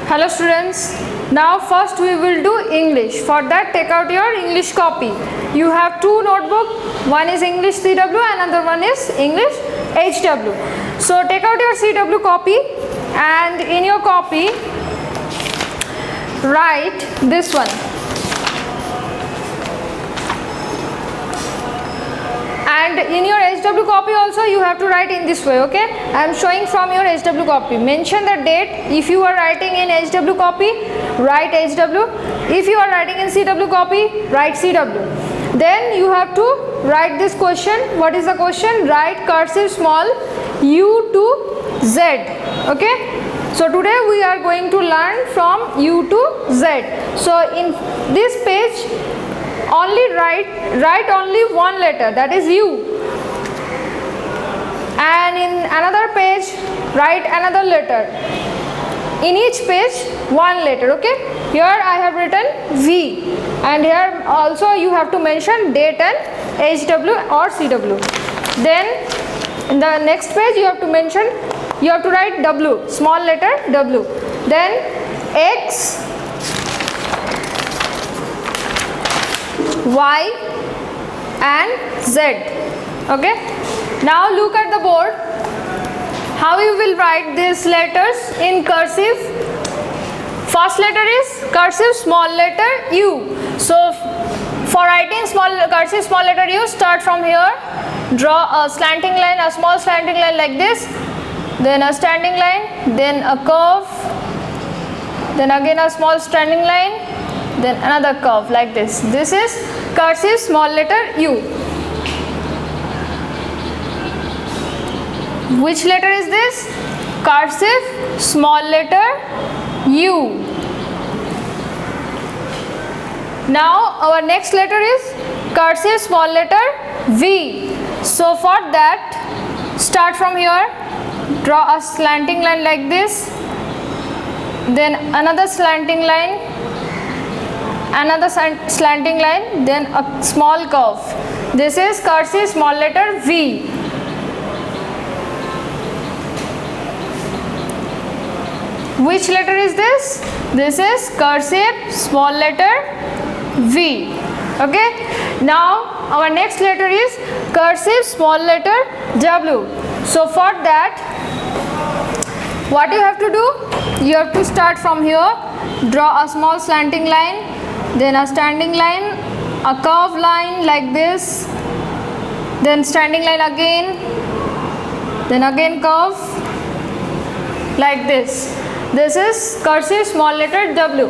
Hello students, now first we will do English. For that take out your English copy. You have two notebook, one is English CW and another one is English HW. So take out your CW copy and in your copy write this one. And in your HW copy also you have to write in this way, okay? I am showing from your HW copy. Mention the date. If you are writing in HW copy, write HW. If you are writing in CW copy, write CW. Then you have to write this question. What is the question? Write cursive small u to z, okay? So today we are going to learn from u to z. So in this page only write only one letter, that is U, and in another page write another letter. In each page one letter, okay? Here I have written V, and here also you have to mention date and HW or CW. Then in the next page you have to mention, you have to write W, small letter W. Then X, Y and Z, okay? Now look at the board, how you will write these letters in cursive. First letter is cursive small letter U. So for writing cursive small letter U, start from here, draw a slanting line, a small slanting line like this, then a standing line, then a curve, then again a small standing line, then another curve like this. This is cursive small letter U. Which letter is this? Cursive small letter U. Now our next letter is cursive small letter V. So for that, start from here, draw a slanting line like this, then another slanting line, another slanting line, then a small curve. This is cursive small letter V. Which letter is this? This is cursive small letter V, okay? Now our next letter is cursive small letter W. So for that, what you have to do? You have to start from here, draw a small slanting line, then a standing line, a curved line like this, then standing line again, then again curve like this. This is cursive small letter W.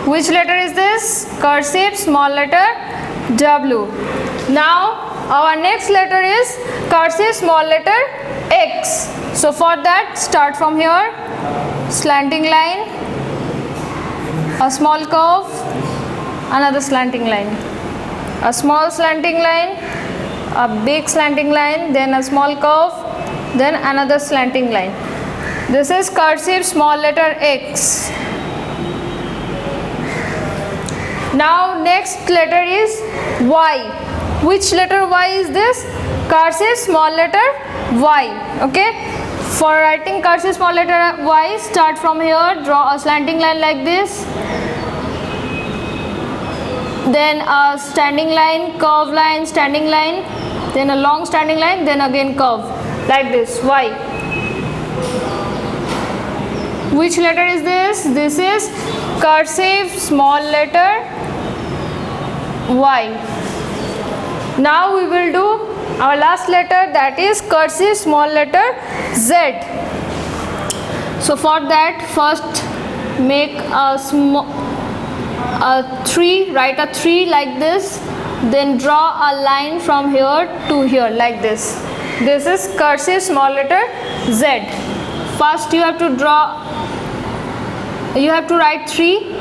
Which letter is this? Cursive small letter W. Now our next letter is cursive small letter X. So for that, start from here, slanting line, a small curve, another slanting line, a small slanting line, a big slanting line, then a small curve, then another slanting line. This is cursive small letter X. Now next letter is Y. Which letter Y is this? Cursive small letter Y, okay? For writing cursive small letter Y, start from here, draw a slanting line like this, then a standing line, curve line, standing line, then a long standing line, then again curve like this, Y. Which letter is this? This is cursive small letter Y. Now we will do our last letter, that is cursive small letter Z. So for that, first make a 3, write a 3 like this, then draw a line from here to here like this. This is cursive small letter Z. First you have to write 3,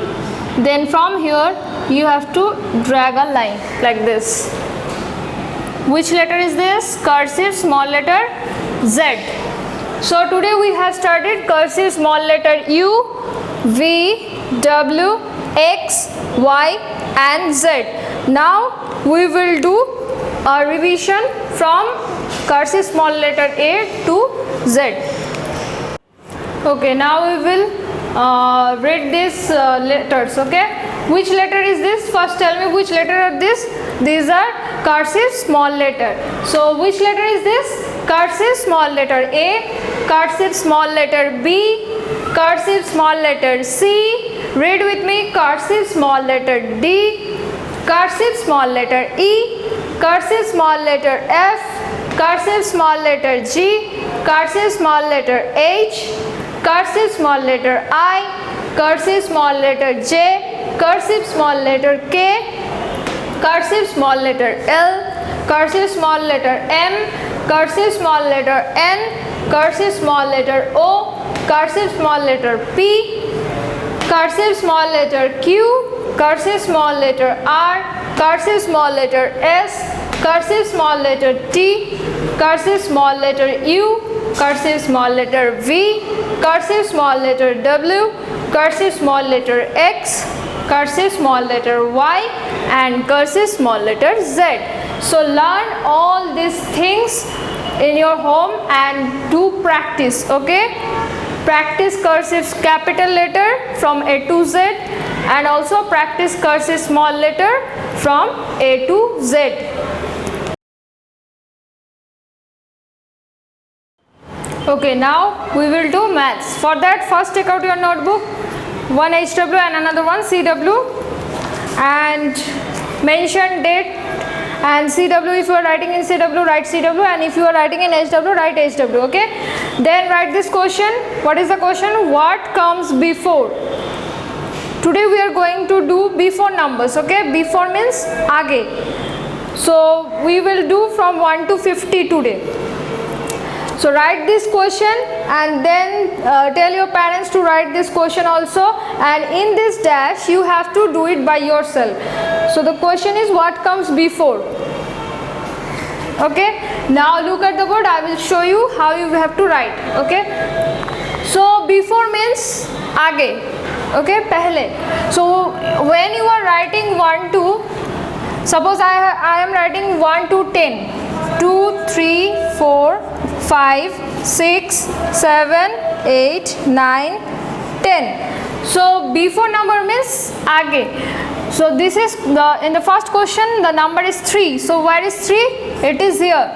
then from here you have to drag a line like this. Which letter is this? Cursive small letter Z. So today we have started cursive small letter U, V, W, X, Y and Z. now we will do a revision from cursive small letter A to Z. Okay, now we will read these letters. Okay, which letter is this? First tell me which letter are this? These are cursive small letter. So which letter is this? Cursive small letter A, cursive small letter B, cursive small letter C. Read with me. Cursive small letter D, cursive small letter E, cursive small letter F, cursive small letter G, cursive small letter H, cursive small letter I, cursive small letter J, cursive small letter K, cursive small letter L, cursive small letter M, cursive small letter N, cursive small letter O, cursive small letter P, cursive small letter Q, cursive small letter R, cursive small letter S, cursive small letter T, cursive small letter U, cursive small letter V, cursive small letter W, cursive small letter X, cursive small letter Y, and cursive small letter Z. So learn all these things in your home and do practice. Okay, practice cursive capital letter from A to Z, and also practice cursive small letter from A to Z. Okay, now we will do maths. For that, first take out your notebook, one HW and another one CW, and mention date. And CW, if you are writing in CW, write CW, and if you are writing in HW, write HW. Okay, then write this question. What is the question? What comes before? Today we are going to do before numbers. Okay, before means आगे. So we will do from 1 to 50 today. So write this question and then tell your parents to write this question also, and in this dash you have to do it by yourself. So the question is what comes before. Okay, now look at the board. I will show you how you have to write. Okay, so before means आगे. Okay, पहले. So when you are writing 1 to, suppose I am writing 1 to 10, 2, 3, 4, 5, 6, 7, 8, 9, 10. So before number means आगे. So this is in the first question the number is 3. So where is 3? It is here.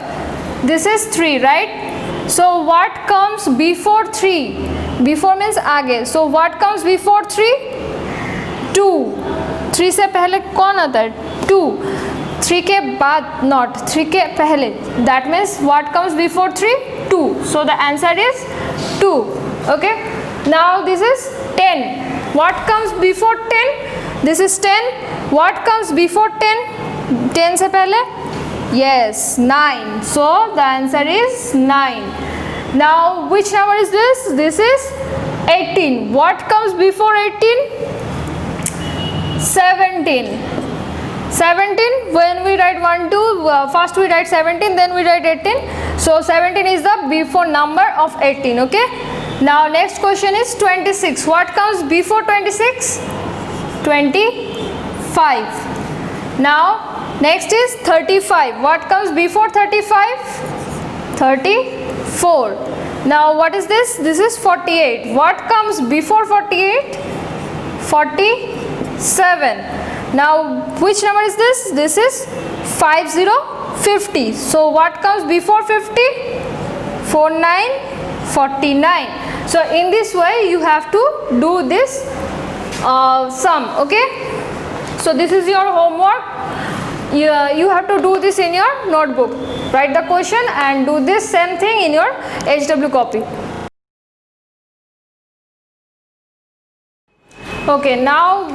This is 3, right? So what comes before 3? Before means आगे. So what comes before 3? 2. 3 से पहले कौन आता है? 2. 3 के बाद not, 3 के पहले. That means what comes before 3? 2. So the answer is 2. Okay. Now this is 10. What comes before 10? This is 10. What comes before 10? 10 से पहले? Yes, 9. So the answer is 9. Now which number is this? This is 18. What comes before 18? 17. 17, when we write 1, 2, first we write 17, then we write 18. So 17 is the before number of 18. Okay. Now next question is 26. What comes before 26? 25. Now next is 35. What comes before 35? 34. Now what is this? This is 48. What comes before 48? 47. Now which number is this? This is 50. So what comes before 50? 49. So in this way you have to do this sum. Okay, so this is your homework. You have to do this in your notebook. Write the question and do this same thing in your HW copy. Okay, now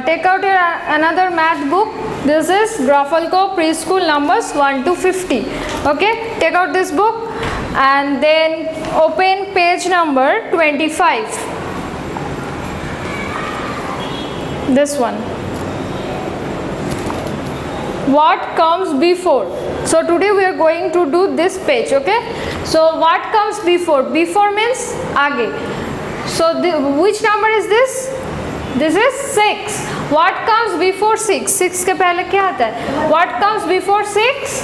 take out your another math book. This is Grafalco Preschool numbers 1 to 50. Okay, take out this book and then open page number 25. This one. What comes before? So today we are going to do this page. Okay, so what comes before? Before means आगे. So which number is this? This is 6. What comes before 6? 6 के पहले क्या आता है? What comes before 6?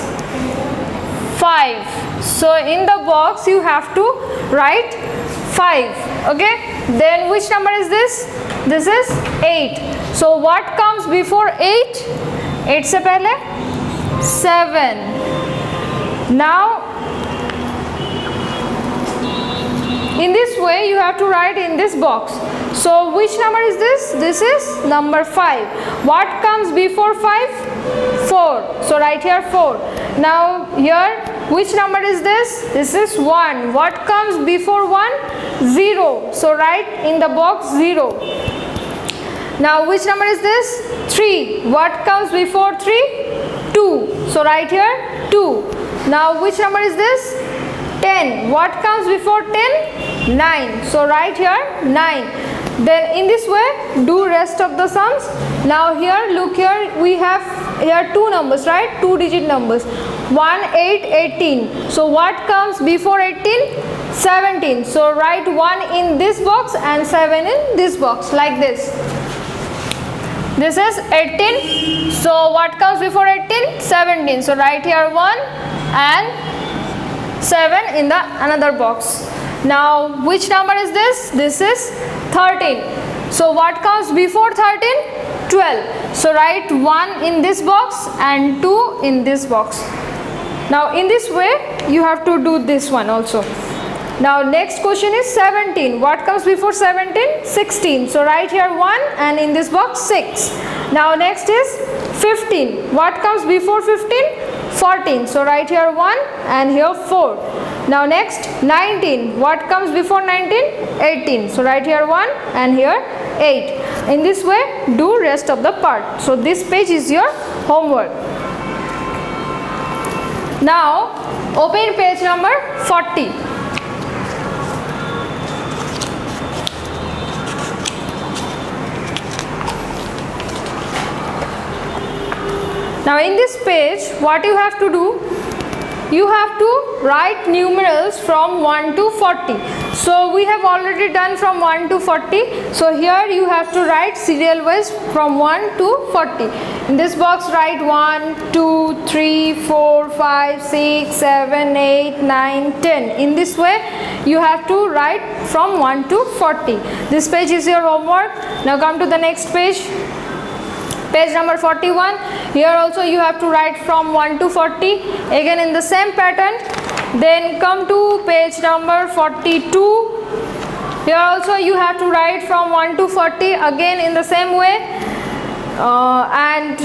5. So in the box you have to write 5. Okay. Then which number is this? This is 8. So what comes before 8? 8 से पहले 7. Now in this way you have to write in this box. So which number is this? This is number 5. What comes before 5? 4. So write here 4. Now here which number is this? This is 1. What comes before 1? 0. So write in the box 0. Now which number is this? 3. What comes before 3? 2. So write here 2. Now which number is this? 10. What comes before 10? 9. So write here 9. Then in this way do rest of the sums. Now here look here, we have here two numbers, right? 2 digit numbers. 1, 8, 18. So what comes before 18? 17. So write 1 in this box and 7 in this box, like this. This is 18. So what comes before 18? 17. So write here 1 and 7 in the another box. Now which number is this? This is 13. So what comes before 13? 12. So write 1 in this box and 2 in this box. Now in this way you have to do this one also. Now next question is 17. What comes before 17? 16. So write here 1 and in this box 6. Now next is 15. What comes before 15? 14. So write here 1 and here 4. Now next 19. What comes before 19? 18. So write here 1 and here 8. In this way do rest of the part. So this page is your homework. Now open page number 40. Now in this page what you have to do, you have to write numerals from 1 to 40. So we have already done from 1 to 40. So here you have to write serial wise from 1 to 40. In this box write 1, 2, 3, 4, 5, 6, 7, 8, 9, 10. In this way you have to write from 1 to 40. This page is your homework. Now come to the next page. Page number 41. Here also you have to write from 1 to 40, again in the same pattern. Then come to page number 42. Here also you have to write from 1 to 40, again in the same way. And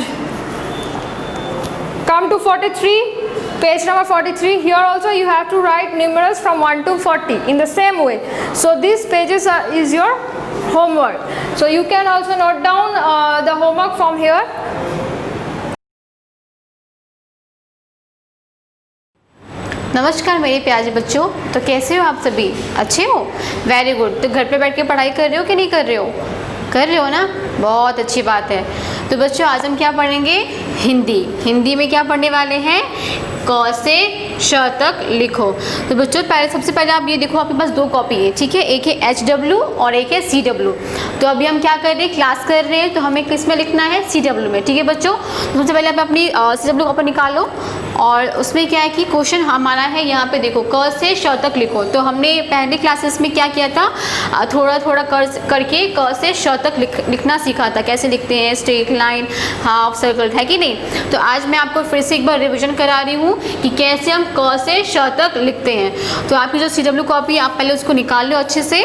come to 43. Page number 43. Here also you have to write numerals from 1 to 40 in the same way. So these pages is your homework. So you can also note down the homework from here. नमस्कार मेरे प्यारे बच्चों, तो कैसे हो आप सभी? अच्छे हो? Very good. तो घर पे बैठ के पढ़ाई कर रहे हो कि नहीं कर रहे हो? कर रहे हो ना, बहुत अच्छी बात है। तो बच्चों आज हम क्या पढ़ेंगे? हिंदी। हिंदी में क्या पढ़ने वाले हैं? क से श तक लिखो। तो बच्चों पहले सबसे पहले आप ये देखो, आपके पास दो कॉपी है, ठीक है, एक है HW और एक है CW। तो अभी हम क्या कर रहे हैं? क्लास कर रहे हैं, तो हमें किस में लिखना है? CW में, ठीक है बच्चों। तो सबसे पहले आप अपनी CW कॉपी निकालो और उसमें क्या है कि क्वेश्चन हमारा है यहाँ पे देखो, क से श तक लिखो। तो हमने पहले क्लासेस में क्या किया था? थोड़ा थोड़ा करके क से श तक लिखना सीखा था, कैसे लिखते हैं, स्ट्रेट लाइन, हाफ सर्कल, है कि नहीं। तो आज मैं आपको फिर से एक बार रिवीजन करा रही हूँ कि कैसे हम क से श तक लिखते हैं। तो आपकी जो CW कॉपी है आप पहले उसको निकाल लो अच्छे से,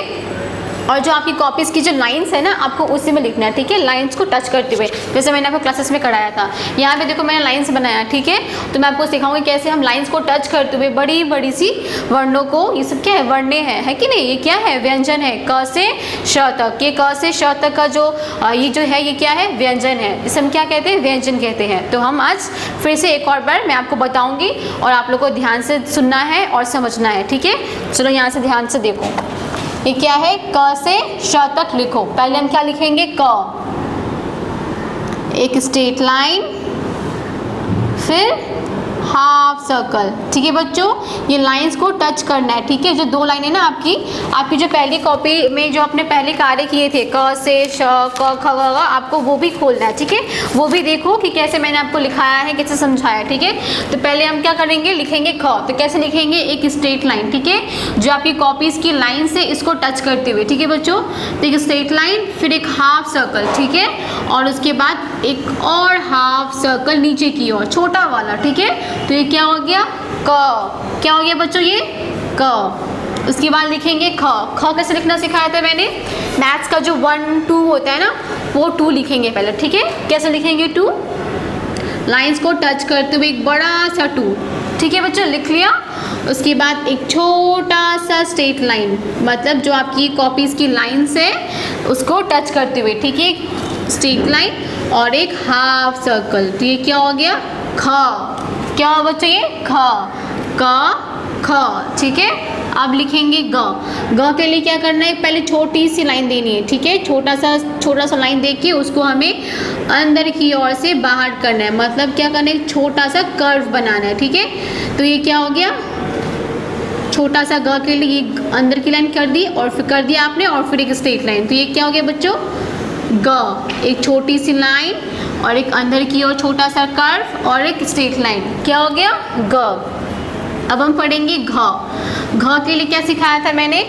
और जो आपकी कॉपीज़ की जो लाइंस है ना, आपको उसी में लिखना है, ठीक है, लाइंस को टच करते हुए, जैसे मैंने आपको क्लासेस में कराया था। यहाँ पे देखो मैंने लाइंस बनाया, ठीक है। तो मैं आपको सिखाऊंगी कैसे हम लाइंस को टच करते हुए बड़ी बड़ी सी वर्णों को, ये सब क्या है? वर्णे हैं, है कि नहीं? ये क्या है? व्यंजन है, क से श तक। ये क से श तक का जो ये जो है, ये क्या है? व्यंजन है, जिसे हम क्या कहते हैं? व्यंजन कहते हैं। तो हम आज फिर से एक और बार मैं आपको बताऊँगी और आप लोग को ध्यान से सुनना है और समझना है, ठीक है। चलो यहाँ से ध्यान से देखो, ये क्या है? क से श तक लिखो। पहले हम क्या लिखेंगे? क, एक स्ट्रेट लाइन, फिर हाफ सर्कल। ठीक है बच्चों, ये लाइंस को टच करना है। ठीक है, जो दो लाइन है ना आपकी जो पहली कॉपी में जो आपने पहले कार्य किए थे क से श क ख ग घ, आपको वो भी खोलना है। ठीक है, वो भी देखो कि कैसे मैंने आपको लिखाया है, कैसे समझाया। ठीक है, तो पहले हम क्या करेंगे, लिखेंगे ख। तो कैसे लिखेंगे, एक स्ट्रेट लाइन। ठीक है, जो आपकी कॉपीज की लाइन से इसको टच करते हुए। ठीक है बच्चों, तो एक स्ट्रेट लाइन, फिर एक हाफ सर्कल। ठीक है, और उसके बाद एक और हाफ सर्कल नीचे की ओर, छोटा वाला। ठीक है, तो ये क्या हो गया, क। क्या हो गया बच्चों, ये क। उसके बाद लिखेंगे ख। ख कैसे लिखना सिखाया था मैंने, मैथ्स का जो 1 2 होता है ना, वो 2 लिखेंगे पहले। ठीक है, कैसे लिखेंगे 2, लाइंस को टच करते हुए एक बड़ा सा 2। ठीक है बच्चों, लिख लिया। उसके बाद एक छोटा सा स्ट्रेट लाइन, मतलब जो आपकी कॉपीज की लाइंस है उसको टच करते हुए। ठीक है, स्ट्रेट लाइन और एक हाफ सर्कल। तो ये क्या हो गया, ख। क्या हो बच्चों, ये ख, क ख। ठीक है, अब लिखेंगे ग। ग के लिए क्या करना है, पहले छोटी सी लाइन देनी है। ठीक है, छोटा सा लाइन दे के उसको हमें अंदर की ओर से बाहर करना है, मतलब क्या करना है, छोटा सा कर्व बनाना है। ठीक है, तो ये क्या हो गया, छोटा सा ग के लिए अंदर की लाइन कर दी और फिर कर दिया आपने, और फिर एक स्ट्रेट लाइन। तो ये क्या हो गया बच्चों, ग। एक छोटी सी लाइन और एक अंदर की ओर छोटा सा कर्व और एक स्ट्रेट लाइन। क्या हो गया, ग। अब हम पढ़ेंगे घ। घ के लिए क्या सिखाया था मैंने,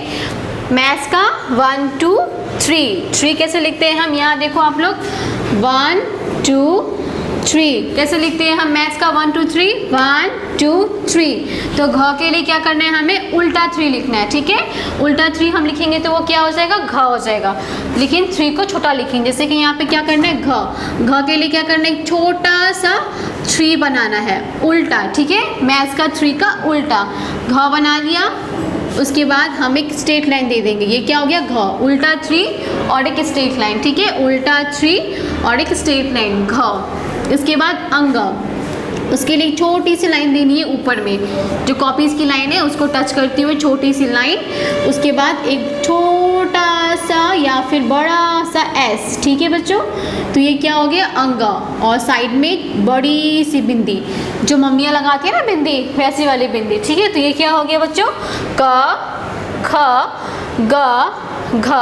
मैथ्स का 1 2 3। 3 कैसे लिखते हैं हम, यहाँ देखो आप लोग, 1 2 3 कैसे लिखते हैं हम मैथ्स का 1 2 3, 1 2 3। तो घ के लिए क्या करना है, हमें उल्टा 3 लिखना है। ठीक है, उल्टा 3 हम लिखेंगे तो वो क्या हो जाएगा, घ हो जाएगा। लेकिन 3 को छोटा लिखेंगे, जैसे कि यहाँ पे क्या करना है, घ। घ के लिए क्या करना है, छोटा सा 3 बनाना है, उल्टा। ठीक है, मैथ्स का 3 का उल्टा। घ बना दिया, उसके बाद हम एक स्ट्रेट लाइन दे देंगे। ये क्या हो गया, घ। उल्टा 3 और एक स्ट्रेट लाइन। ठीक है, उल्टा 3 और एक स्ट्रेट लाइन, घ। इसके बाद अंग, उसके लिए छोटी सी लाइन देनी है ऊपर में, जो कॉपीज की लाइन है उसको टच करते हुए छोटी सी लाइन। उसके बाद एक छोटा सा या फिर बड़ा सा एस। ठीक है बच्चों, तो ये क्या हो गया, अंग। और साइड में बड़ी सी बिंदी, जो मम्मियाँ लगाती है ना बिंदी, वैसी वाली बिंदी। ठीक है, तो ये क्या हो गया बच्चों, क ख ग घ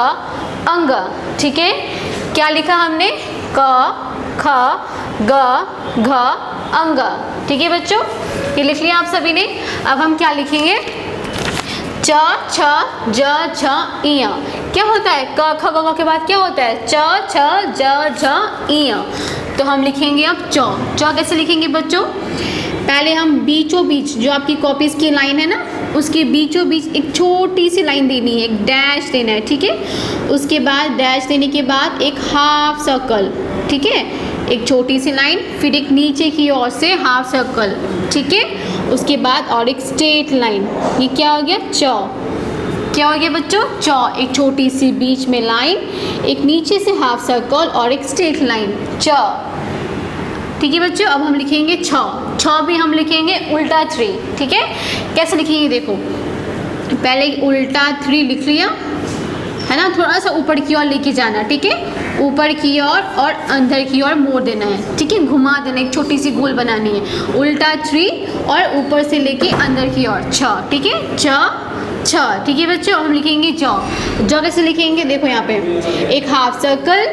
अंग। ठीक है, क्या लिखा हमने, क ख ग घ अंग। ठीक है बच्चों, ये लिख लिया आप सभी ने। अब हम क्या लिखेंगे, च छ ज झ इय। क्या होता है, क ख ग घ के बाद क्या होता है, च छ ज झ इय। तो हम लिखेंगे अब च। च कैसे लिखेंगे बच्चों, पहले हम बीचों बीच, जो आपकी कॉपीज की लाइन है ना, उसके बीचों बीच एक छोटी सी लाइन देनी है, एक डैश देना है। ठीक है, उसके बाद डैश देने के बाद एक हाफ सर्कल। ठीक है, एक छोटी सी लाइन, फिर एक नीचे की ओर से हाफ सर्कल। ठीक है, उसके बाद और एक स्ट्रेट लाइन। ये क्या हो गया, च। क्या हो गया बच्चों, च। एक छोटी सी बीच में लाइन, एक नीचे से हाफ सर्कल और एक स्ट्रेट लाइन, च। ठीक है बच्चों, अब हम लिखेंगे छ। छ भी हम लिखेंगे उल्टा 3। ठीक है, कैसे लिखेंगे, देखो पहले उल्टा 3 लिख लिया है ना, थोड़ा सा ऊपर की ओर लेके जाना। ठीक है, ऊपर की ओर और अंदर की ओर मोड़ देना है। ठीक है, घुमा देना, एक छोटी सी गोल बनानी है, उल्टा 3 और ऊपर से लेके अंदर की ओर, छ। ठीक है, छ। ठीक है बच्चों, हम लिखेंगे ज। ज कैसे लिखेंगे, देखो यहाँ पे एक हाफ सर्कल।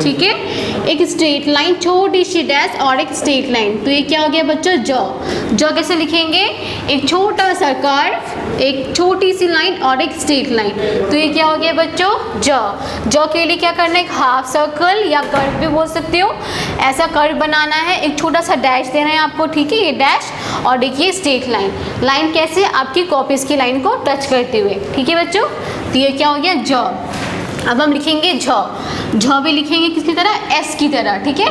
ठीक है, एक स्ट्रेट लाइन, छोटी सी डैश और एक स्ट्रेट लाइन। तो ये क्या हो गया बच्चों, ज। ज कैसे लिखेंगे, एक छोटा सा कर्व, एक छोटी सी लाइन और एक स्ट्रेट लाइन। तो ये क्या हो गया बच्चों, ज। ज के लिए क्या करना है, एक हाफ सर्कल या कर्व भी बोल सकते हो, ऐसा कर्व बनाना है, एक छोटा सा डैश देना है आपको। ठीक है, ये डैश और देखिए स्ट्रेट लाइन। लाइन कैसे, आपकी कॉपीज की लाइन को टच करते हुए। ठीक है बच्चों, तो ये क्या हो गया, ज। अब हम लिखेंगे झ। झ भी लिखेंगे किसकी तरह, एस की तरह। ठीक है,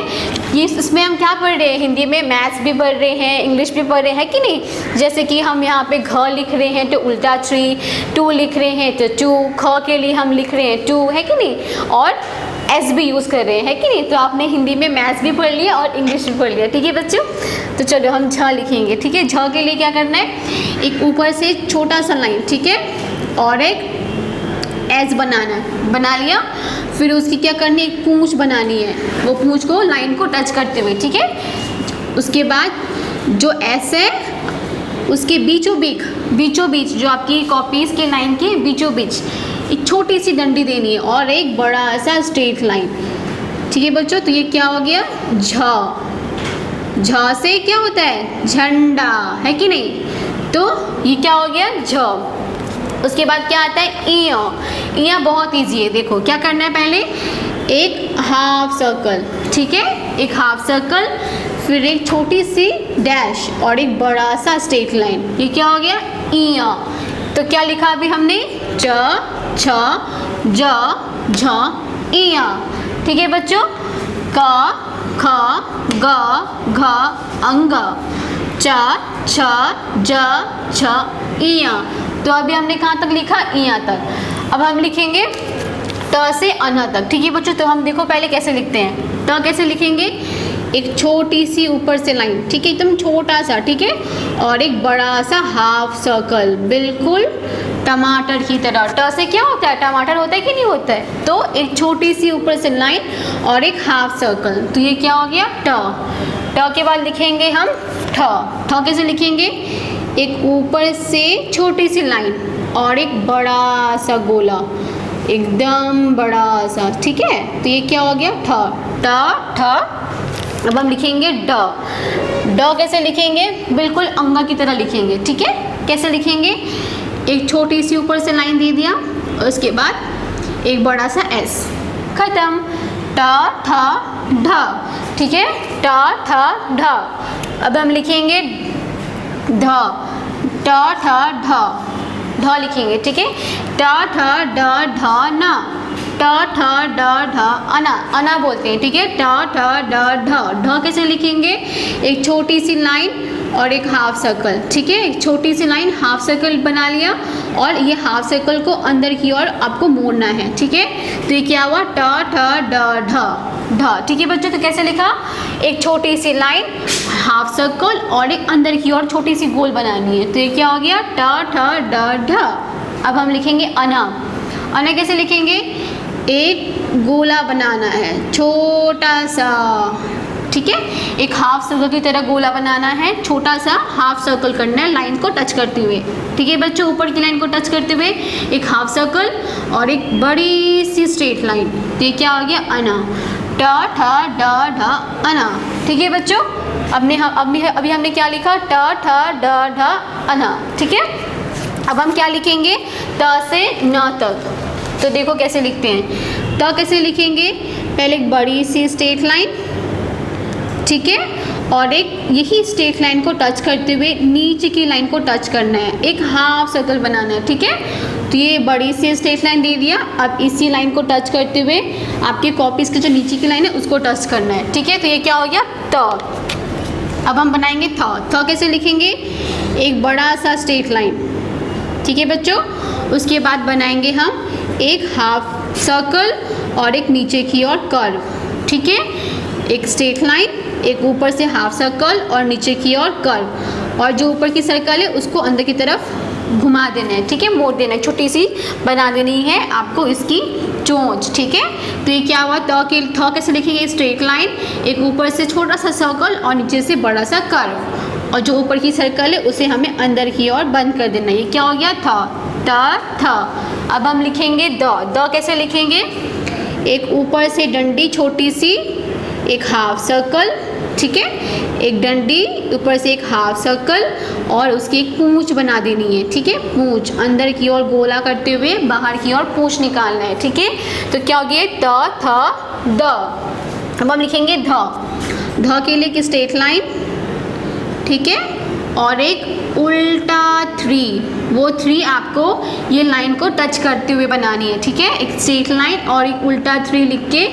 ये इसमें हम क्या पढ़ रहे हैं, हिंदी में मैथ्स भी पढ़ रहे हैं, इंग्लिश भी पढ़ रहे हैं कि नहीं। जैसे कि हम यहाँ पे घ लिख रहे हैं तो उल्टा 3, 2 लिख रहे हैं तो 2, ख के लिए हम लिख रहे हैं 2, है कि नहीं, और एस भी यूज़ कर रहे हैं कि नहीं। तो आपने हिंदी में मैथ्स भी पढ़ लिया और इंग्लिश भी पढ़ लिया। ठीक है बच्चों, तो चलो हम झ लिखेंगे। ठीक है, झ के लिए क्या करना है, एक ऊपर से छोटा सा लाइन। ठीक है, और एक एज बनाना है, बना लिया। फिर उसकी क्या करनी है, एक पूंछ बनानी है, वो पूंछ को लाइन को टच करते हुए। ठीक है, उसके बाद जो एस है उसके बीचों बीच जो आपकी कॉपीज़ के लाइन के बीचों बीच एक छोटी सी डंडी देनी है और एक बड़ा सा स्ट्रेट लाइन। ठीक है बच्चों, तो ये क्या हो गया, झ से क्या होता है, झंडा, है कि नहीं। तो ये क्या हो गया, झ। उसके बाद क्या आता है, इया बहुत ईजी है। देखो क्या करना है, पहले एक हाफ सर्कल, ठीक है, एक हाफ सर्कल, फिर एक छोटी सी डैश और एक बड़ा सा स्ट्रेट लाइन। ये क्या हो गया, इया। तो क्या लिखा अभी हमने, च छ ज झ इया। ठीक है बच्चों, क ख ग घ अंग, च छ ज छ इया। तो अभी हमने कहाँ तक लिखा, इया तक। अब हम लिखेंगे त से अन तक। ठीक है बच्चों, तो हम देखो पहले कैसे लिखते हैं। त कैसे लिखेंगे, एक छोटी सी ऊपर से लाइन, ठीक है, एकदम छोटा सा, ठीक है, और एक बड़ा सा हाफ सर्कल, बिल्कुल टमाटर की तरह। ट से क्या होता है, टमाटर होता है कि नहीं होता है। तो एक छोटी सी ऊपर से लाइन और एक हाफ सर्कल, तो ये क्या हो गया, ट। ट के बाद लिखेंगे हम ठ। ठ कैसे लिखेंगे, एक ऊपर से छोटी सी लाइन और एक बड़ा सा गोला, एकदम बड़ा सा, ठीक है। तो ये क्या हो गया, ठ। ट ठ। अब हम लिखेंगे ड। ड कैसे लिखेंगे, बिल्कुल अंगा की तरह लिखेंगे, ठीक है। कैसे लिखेंगे, एक छोटी सी ऊपर से लाइन दे दिया, उसके बाद एक बड़ा सा एस, खत्म। ट ठ ढ, ठीक है, ट ठ ढ। अब हम लिखेंगे ढ, ट ठ ढ, ढ लिखेंगे, ठीक है। ट ठ ड ढ न, ट ठ ड ढ अना, अना बोलते हैं, ठीक है। ट ठ ड ढ। ढ कैसे लिखेंगे, एक छोटी सी लाइन और एक हाफ सर्कल, ठीक है, एक छोटी सी लाइन, हाफ सर्कल बना लिया और ये हाफ सर्कल को अंदर की ओर आपको मोड़ना है, ठीक है। तो ये क्या हुआ, ट ठ ड ढ, ढ। ठीक है बच्चों, तो कैसे लिखा, एक छोटी सी लाइन, हाफ सर्कल और एक अंदर की ओर छोटी सी गोल बनानी है। तो ये क्या हो गया, ट ठ ड ढ। अब हम लिखेंगे अना। अना कैसे लिखेंगे, एक गोला बनाना है, छोटा सा, ठीक है, एक हाफ सर्कल की तरह गोला बनाना है, छोटा सा हाफ सर्कल करना है लाइन को टच करते हुए, ठीक है बच्चों, ऊपर की लाइन को टच करते हुए एक हाफ सर्कल और एक बड़ी सी स्ट्रेट लाइन। तो ये क्या हो गया, अना। ट ठ ड ढ अना। ठीक है बच्चों, अभी हमने क्या लिखा, ट ठ ड ढ अना, ठीक है। अब हम क्या लिखेंगे, त से न तक। तो देखो कैसे लिखते हैं, त कैसे लिखेंगे, पहले एक बड़ी सी स्ट्रेट लाइन, ठीक है, और एक यही स्ट्रेट लाइन को टच करते हुए नीचे की लाइन को टच करना है, एक हाफ सर्कल बनाना है, ठीक है। तो ये बड़ी सी स्ट्रेट लाइन दे दिया, अब इसी लाइन को टच करते हुए आपकी कॉपीज़ की जो नीचे की लाइन है उसको टच करना है, ठीक है। तो ये क्या हो गया, त। अब हम बनाएंगे थ। थ कैसे लिखेंगे, एक बड़ा सा स्ट्रेट लाइन, ठीक है बच्चों। उसके बाद बनाएंगे हम एक हाफ सर्कल और एक नीचे की ओर कर्व, ठीक है, एक स्ट्रेट लाइन, एक ऊपर से हाफ सर्कल और नीचे की ओर कर्व, और जो ऊपर की सर्कल है उसको अंदर की तरफ घुमा देना है, ठीक है, मोड़ देना है, छोटी सी बना देनी है आपको इसकी चोंच, ठीक है। तो ये क्या हुआ, थ कैसे लिखेंगे, स्ट्रेट लाइन, एक ऊपर से छोटा सा सर्कल और नीचे से बड़ा सा कर्व, और जो ऊपर की सर्कल है उसे हमें अंदर की ओर बंद कर देना है। ये क्या हो गया, थ। ट थ। अब हम लिखेंगे द। द कैसे लिखेंगे, एक ऊपर से डंडी छोटी सी, एक हाफ सर्कल, ठीक है, एक डंडी ऊपर से एक हाफ सर्कल और उसकी एक पूंछ बना देनी है, ठीक है, पूंछ अंदर की ओर गोला करते हुए बाहर की ओर पूंछ निकालना है, ठीक है। तो क्या हो गया, त थ द। अब हम लिखेंगे ध। ध के लिए एक स्ट्रेट लाइन, ठीक है, और एक उल्टा 3, वो 3 आपको ये लाइन को टच करते हुए बनानी है, ठीक है, एक स्ट्रेट लाइन और एक उल्टा 3 लिख के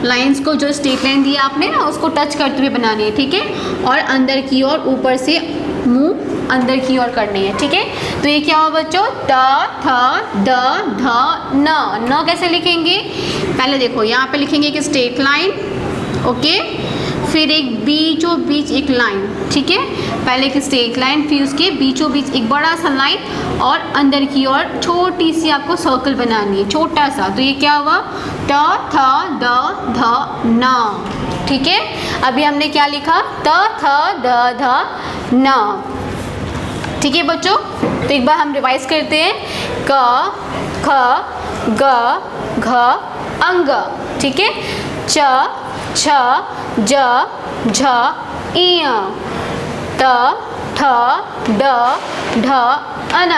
लाइंस को, जो स्ट्रेट लाइन दिया आपने ना उसको टच करते हुए बनानी है, ठीक है, और अंदर की ओर ऊपर से मुंह अंदर की ओर करनी है, ठीक है। तो ये क्या हुआ बच्चों, त थ द ध न। न कैसे लिखेंगे, पहले देखो यहाँ पे लिखेंगे एक स्ट्रेट लाइन, ओके, फिर एक बीचों बीच एक लाइन, ठीक है, पहले एक स्ट्रेट लाइन, फिर उसके बीचों बीच एक बड़ा सा लाइन और अंदर की ओर छोटी सी आपको सर्कल बनानी है, छोटा सा। तो ये क्या हुआ, ट थ द ध न। ठीक है। अभी हमने क्या लिखा, त थ द ध न, ठीक है बच्चों। तो एक बार हम रिवाइज करते हैं, क ख ग घ अंग, ठीक है। च छ ज झ इय, त थ ड ढ अन,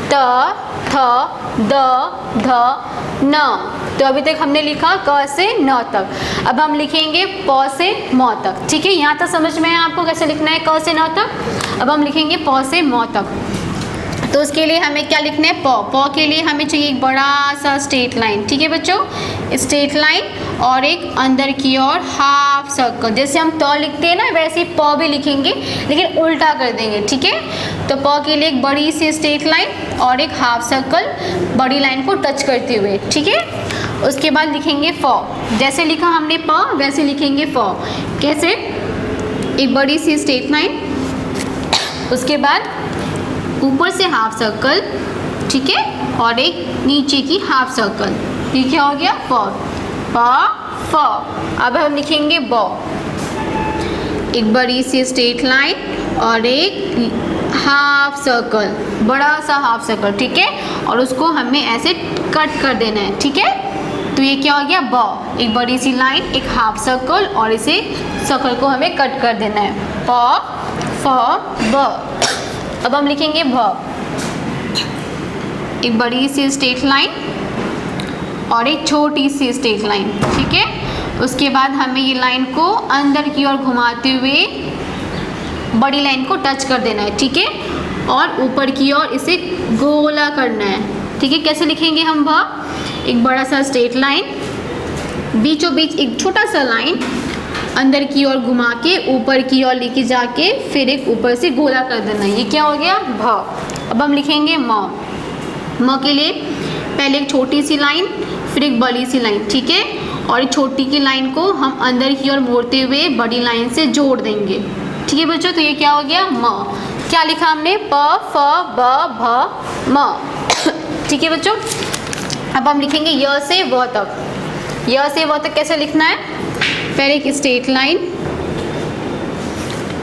त थ द ध न। तो अभी तक हमने लिखा क से न तक। अब हम लिखेंगे प से म तक, ठीक है। यहाँ तक समझ में है आपको कैसे लिखना है क से न तक। अब हम लिखेंगे प से म तक। तो उसके लिए हमें क्या लिखना है, प के लिए हमें चाहिए एक बड़ा सा स्ट्रेट लाइन, ठीक है बच्चों। स्ट्रेट लाइन और एक अंदर की ओर हाफ सर्कल। जैसे हम त लिखते हैं ना, वैसे ही प भी लिखेंगे लेकिन उल्टा कर देंगे, ठीक है। तो प के लिए एक बड़ी सी स्ट्रेट लाइन और एक हाफ सर्कल बड़ी लाइन को टच करते हुए, ठीक है। उसके बाद लिखेंगे फ। जैसे लिखा हमने प वैसे लिखेंगे फ। कैसे, एक बड़ी सी स्ट्रेट लाइन, उसके बाद ऊपर से हाफ सर्कल, ठीक है, और एक नीचे की हाफ सर्कल। ये क्या हो गया, फ फ। अब हम लिखेंगे ब। एक बड़ी सी स्ट्रेट लाइन और एक हाफ सर्कल, बड़ा सा हाफ सर्कल, ठीक है। और उसको हमें ऐसे कट कर देना है, ठीक है। तो ये क्या हो गया, ब। एक बड़ी सी लाइन, एक हाफ सर्कल और इसे सर्कल को हमें कट कर देना है, प फ ब। अब हम लिखेंगे भ। एक बड़ी सी स्ट्रेट लाइन और एक छोटी सी स्ट्रेट लाइन, ठीक है। उसके बाद हमें ये लाइन को अंदर की ओर घुमाते हुए बड़ी लाइन को टच कर देना है, ठीक है। और ऊपर की ओर इसे गोला करना है, ठीक है। कैसे लिखेंगे हम भ, एक बड़ा सा स्ट्रेट लाइन, बीचों बीच एक छोटा सा लाइन, अंदर की ओर घुमा के ऊपर की ओर लेके जाके फिर एक ऊपर से गोला कर देना, ये क्या हो गया, भ। अब हम लिखेंगे म। म के लिए पहले एक छोटी सी लाइन फिर एक बड़ी सी लाइन, ठीक है। और एक छोटी की लाइन को हम अंदर की ओर मोड़ते हुए बड़ी लाइन से जोड़ देंगे, ठीक है बच्चों। तो ये क्या हो गया, म। क्या लिखा हमने, प फ ब भ म, ठीक है बच्चों। अब हम लिखेंगे य से व तक। य से व तक कैसे लिखना है, पहले एक स्ट्रेट लाइन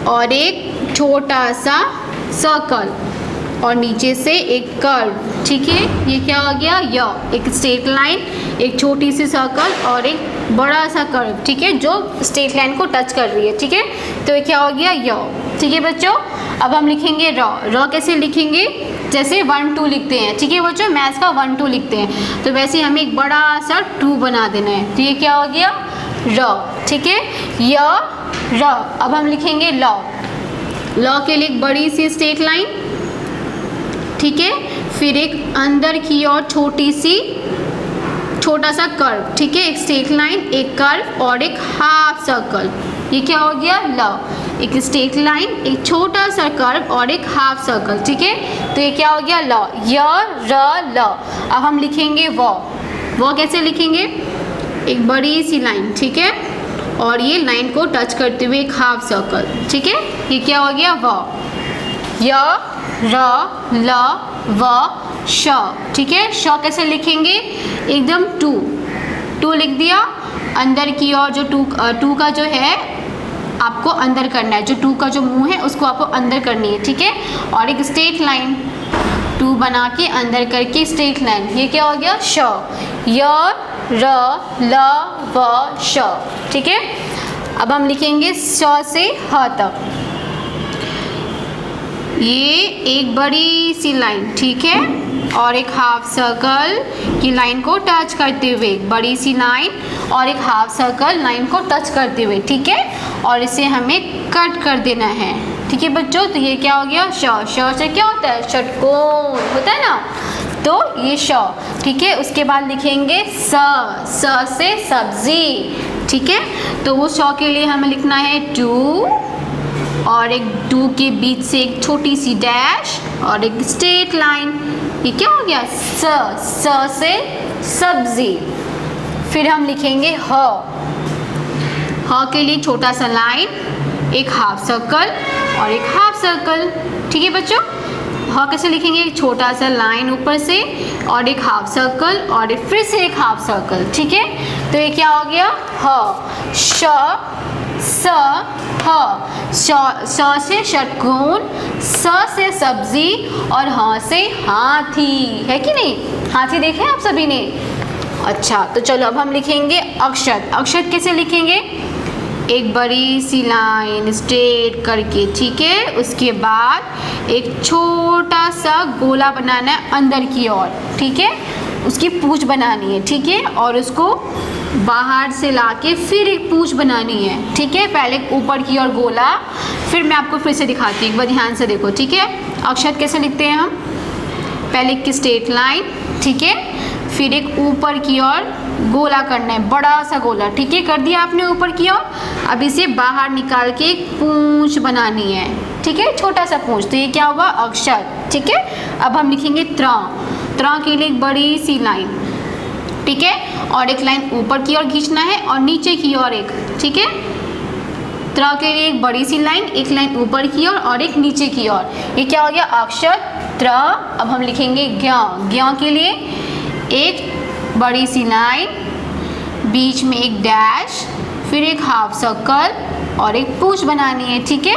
और एक छोटा सा सर्कल और नीचे से एक कर्व, ठीक है। ये क्या हो गया, य। एक स्ट्रेट लाइन, एक छोटी सी सर्कल और एक बड़ा सा कर्व, ठीक है, जो स्ट्रेट लाइन को टच कर रही है, ठीक है। तो ये क्या हो गया, य, ठीक है बच्चों। अब हम लिखेंगे र। र कैसे लिखेंगे, जैसे 1 2 लिखते हैं, ठीक है बच्चों, मैथ्स का 1 2 लिखते हैं, तो वैसे हमें एक बड़ा सा 2 बना देना है। तो ये क्या हो गया, र, ठीक है, य र। अब हम लिखेंगे ल। ल के लिए एक बड़ी सी स्ट्रेट लाइन, ठीक है, फिर एक अंदर की ओर छोटा सा कर्व, ठीक है। एक स्ट्रेट लाइन, एक कर्व और एक हाफ सर्कल, ये क्या हो गया, ल। एक स्ट्रेट लाइन, एक छोटा सा कर्व और एक हाफ सर्कल, ठीक है। तो ये क्या हो गया, ल। य र ल। अब हम लिखेंगे व। व कैसे लिखेंगे, एक बड़ी सी लाइन, ठीक है, और ये लाइन को टच करते हुए एक हाफ सर्कल, ठीक है। ये क्या हो गया, व। य र ल व श, ठीक है। श कैसे लिखेंगे, एकदम 2 2 लिख दिया। अंदर की ओर जो 2 का जो है आपको अंदर करना है, जो 2 का जो मुंह है उसको आपको अंदर करनी है, ठीक है। और एक स्ट्रेट लाइन 2 बना के अंदर करके स्ट्रेट लाइन, ये क्या हो गया, श। य र ल व श, ठीक है। अब हम लिखेंगे श से ह तक। ये एक बड़ी सी लाइन, ठीक है, और एक हाफ सर्कल की लाइन को टच करते हुए, बड़ी सी लाइन और एक हाफ सर्कल लाइन को टच करते हुए, ठीक है। और इसे हमें कट कर देना है, ठीक है बच्चों। तो ये क्या हो गया, श। श से क्या होता है, षटकोण होता है ना, तो ये श, ठीक है। उसके बाद लिखेंगे स। स से सब्जी, ठीक है। तो उस श के लिए हमें लिखना है 2 और एक 2 के बीच से एक छोटी सी डैश और एक स्ट्रेट लाइन, ये क्या हो गया, स। स से सब्जी। फिर हम लिखेंगे ह। ह के लिए छोटा सा लाइन, एक हाफ सर्कल और एक हाफ सर्कल, ठीक है बच्चों। ह कैसे लिखेंगे, एक छोटा सा लाइन ऊपर से और एक हाफ सर्कल और फिर से एक हाफ सर्कल, ठीक है। तो ये क्या हो गया? ह। श स ह। श से षटकोण, स से सब्जी और ह से हाथी, है कि नहीं? हाथी देखे आप सभी ने? अच्छा, तो चलो अब हम लिखेंगे अक्षत। अक्षत कैसे लिखेंगे? एक बड़ी सी लाइन स्ट्रेट करके, ठीक है। उसके बाद एक छोटा सा गोला बनाना है अंदर की ओर, ठीक है। उसकी पूंछ बनानी है, ठीक है। और उसको बाहर से लाके फिर एक पूंछ बनानी है, ठीक है। पहले ऊपर की ओर गोला, फिर मैं आपको फिर से दिखाती हूँ, एक बार ध्यान से देखो, ठीक है। अक्षत कैसे लिखते हैं हम? पहले एक स्ट्रेट लाइन, ठीक है, फिर एक ऊपर की ओर गोला करना है, बड़ा सा गोला, ठीक है। कर दिया आपने ऊपर की ओर। अब इसे बाहर निकाल के एक पूंछ बनानी है, ठीक है, छोटा सा पूंछ। तो ये क्या हुआ? अक्षत, ठीक है। अब हम लिखेंगे त्र। त्र के लिए एक बड़ी सी लाइन, ठीक है, और एक लाइन ऊपर की ओर खींचना है और नीचे की ओर एक, ठीक है। त्र के लिए एक बड़ी सी लाइन, एक लाइन ऊपर की ओर और एक नीचे की ओर। ये क्या हो गया? अक्षत त्र। अब हम लिखेंगे ज्ञ। ज्ञ के लिए एक बड़ी सी लाइन, बीच में एक डैश, फिर एक हाफ सर्कल और एक पूंछ बनानी है, ठीक है।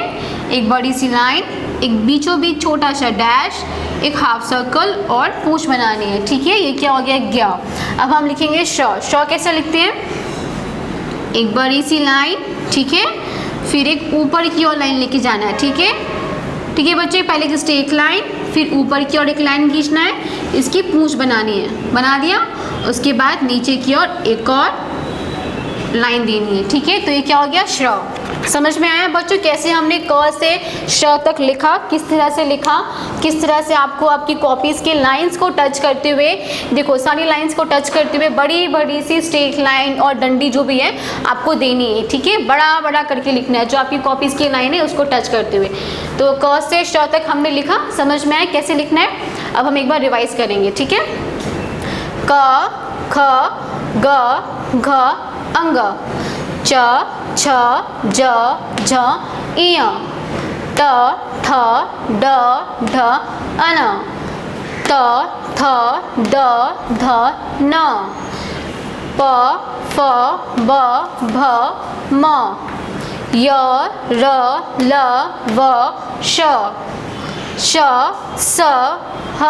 एक बड़ी सी लाइन, एक बीचों बीच छोटा सा डैश, एक हाफ सर्कल और पूंछ बनानी है, ठीक है। ये क्या हो गया? ज्ञ। अब हम लिखेंगे श। श कैसे लिखते हैं? एक बड़ी सी लाइन, ठीक है, फिर एक ऊपर की ओर लाइन लेके जाना है, ठीक है। ठीक है बच्चे, पहले एक स्ट्रेट लाइन, फिर ऊपर की ओर एक लाइन खींचना है, इसकी पूंछ बनानी है, बना दिया। उसके बाद नीचे की ओर एक और लाइन देनी है, ठीक है। तो ये क्या हो गया? श्र। समझ में आया बच्चों कैसे हमने क से श तक लिखा, किस तरह से लिखा, किस तरह से आपको आपकी कॉपीज के लाइंस को टच करते हुए, देखो सारी लाइंस को टच करते हुए बड़ी बड़ी सी स्ट्रेट लाइन और डंडी जो भी है आपको देनी है, ठीक है। बड़ा बड़ा करके लिखना है जो आपकी कॉपीज की लाइन है उसको टच करते हुए। तो क से श तक हमने लिखा, समझ में आया कैसे लिखना है। अब हम एक बार रिवाइज करेंगे, ठीक है। क ख ग घ अंग, च छ ज झ इय, ट ठ ड ढ अन, त थ द ध न, प फ ब भ म, य र ल व श, श स ह,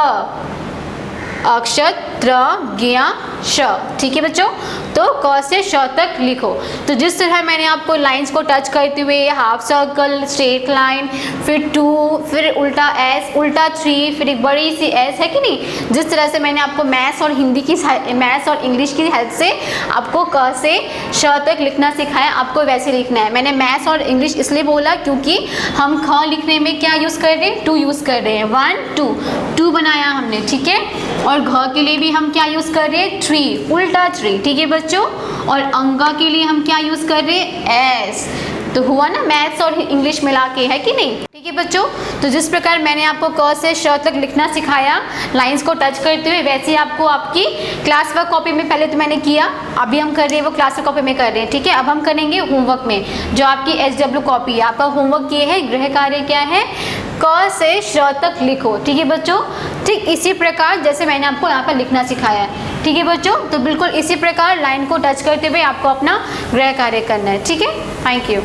अक्षत त्र ज्ञ श, ठीक है बच्चों। तो क से श तक लिखो। तो जिस तरह मैंने आपको लाइंस को टच करते हुए हाफ सर्कल, स्ट्रेट लाइन, फिर 2, फिर उल्टा एस, उल्टा 3, फिर एक बड़ी सी एस, है कि नहीं। जिस तरह से मैंने आपको मैथ्स और हिंदी की मैथ्स और इंग्लिश की हेल्प से आपको क से श तक लिखना सिखाया, आपको वैसे लिखना है। मैंने मैथ्स और इंग्लिश इसलिए बोला क्योंकि हम ख लिखने में क्या यूज़ कर रहे हैं? 2 यूज़ कर रहे हैं। 1 2 2 बनाया हमने, ठीक है। और घ के लिए भी हम क्या यूज़ कर रहे हैं? 3, उल्टा 3, ठीक है बच्चों। और अंगा के लिए हम क्या यूज़ कर रहे हैं? एस। तो हुआ ना मैथ्स और इंग्लिश मिला के, है कि नहीं, ठीक है बच्चों। तो जिस प्रकार मैंने आपको क से श तक लिखना सिखाया लाइंस को टच करते हुए, वैसे ही आपको आपकी क्लास वर्क कॉपी में पहले तो मैंने किया, अभी हम कर रहे हैं वो क्लास वर्क कॉपी में कर रहे हैं, ठीक है। अब हम करेंगे होमवर्क में, जो आपकी SW कॉपी है। आपका होमवर्क ये है, गृह कार्य क्या है? क से श तक लिखो, ठीक है बच्चों। ठीक इसी प्रकार जैसे मैंने आपको यहाँ पर लिखना सिखाया है, ठीक है बच्चों। तो बिल्कुल इसी प्रकार लाइन को टच करते हुए आपको अपना गृह कार्य करना है, ठीक है। Thank you.